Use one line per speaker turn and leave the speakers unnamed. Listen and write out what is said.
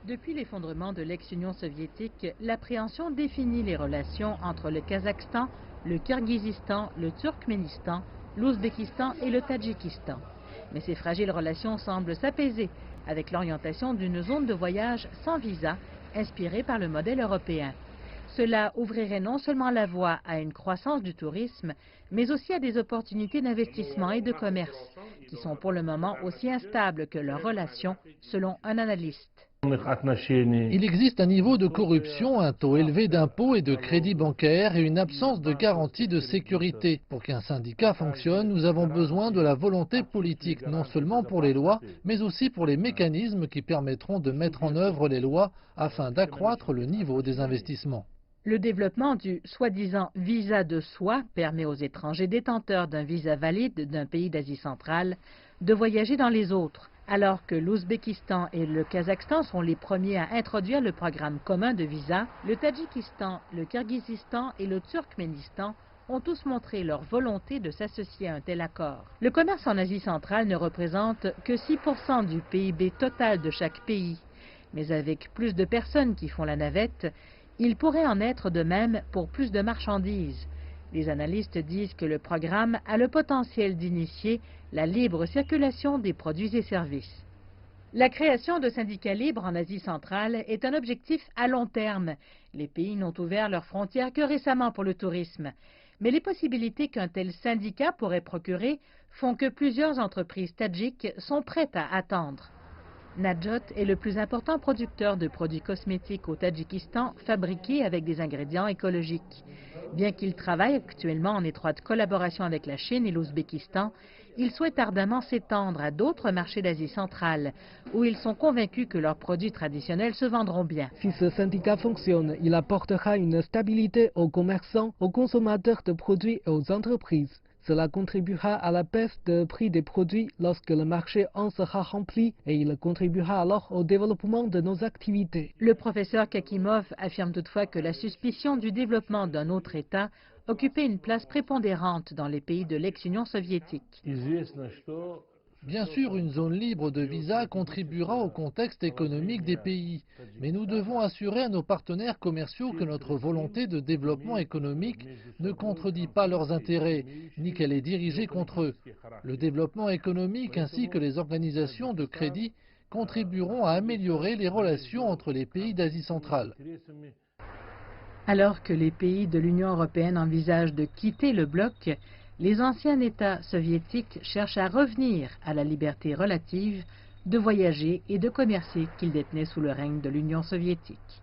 Depuis l'effondrement de l'ex-Union soviétique, l'appréhension définit les relations entre le Kazakhstan, le Kirghizistan, le Turkménistan, l'Ouzbékistan et le Tadjikistan. Mais ces fragiles relations semblent s'apaiser avec l'orientation d'une zone de voyage sans visa, inspirée par le modèle européen. Cela ouvrirait non seulement la voie à une croissance du tourisme, mais aussi à des opportunités d'investissement et de commerce, qui sont pour le moment aussi instables que leurs relations, selon un analyste.
Il existe un niveau de corruption, un taux élevé d'impôts et de crédits bancaires et une absence de garantie de sécurité. Pour qu'un syndicat fonctionne, nous avons besoin de la volonté politique, non seulement pour les lois, mais aussi pour les mécanismes qui permettront de mettre en œuvre les lois afin d'accroître le niveau des investissements.
Le développement du soi-disant visa de soi permet aux étrangers détenteurs d'un visa valide d'un pays d'Asie centrale de voyager dans les autres, alors que l'Ouzbékistan et le Kazakhstan sont les premiers à introduire le programme commun de visa. Le Tadjikistan, le Kirghizistan et le Turkménistan ont tous montré leur volonté de s'associer à un tel accord. Le commerce en Asie centrale ne représente que 6% du PIB total de chaque pays, mais avec plus de personnes qui font la navette, il pourrait en être de même pour plus de marchandises. Les analystes disent que le programme a le potentiel d'initier la libre circulation des produits et services. La création de syndicats libres en Asie centrale est un objectif à long terme. Les pays n'ont ouvert leurs frontières que récemment pour le tourisme. Mais les possibilités qu'un tel syndicat pourrait procurer font que plusieurs entreprises tadjiques sont prêtes à attendre. Nadjot est le plus important producteur de produits cosmétiques au Tadjikistan fabriqués avec des ingrédients écologiques. Bien qu'il travaille actuellement en étroite collaboration avec la Chine et l'Ouzbékistan, il souhaite ardemment s'étendre à d'autres marchés d'Asie centrale, où ils sont convaincus que leurs produits traditionnels se vendront bien.
Si ce syndicat fonctionne, il apportera une stabilité aux commerçants, aux consommateurs de produits et aux entreprises. Cela contribuera à la baisse du prix des produits lorsque le marché en sera rempli et il contribuera alors au développement de nos activités.
Le professeur Kakimov affirme toutefois que la suspicion du développement d'un autre État occupait une place prépondérante dans les pays de l'ex-Union soviétique.
Bien sûr, une zone libre de visa contribuera au contexte économique des pays, mais nous devons assurer à nos partenaires commerciaux que notre volonté de développement économique ne contredit pas leurs intérêts, ni qu'elle est dirigée contre eux. Le développement économique ainsi que les organisations de crédit contribueront à améliorer les relations entre les pays d'Asie centrale.
Alors que les pays de l'Union européenne envisagent de quitter le bloc, les anciens États soviétiques cherchent à revenir à la liberté relative de voyager et de commercer qu'ils détenaient sous le règne de l'Union soviétique.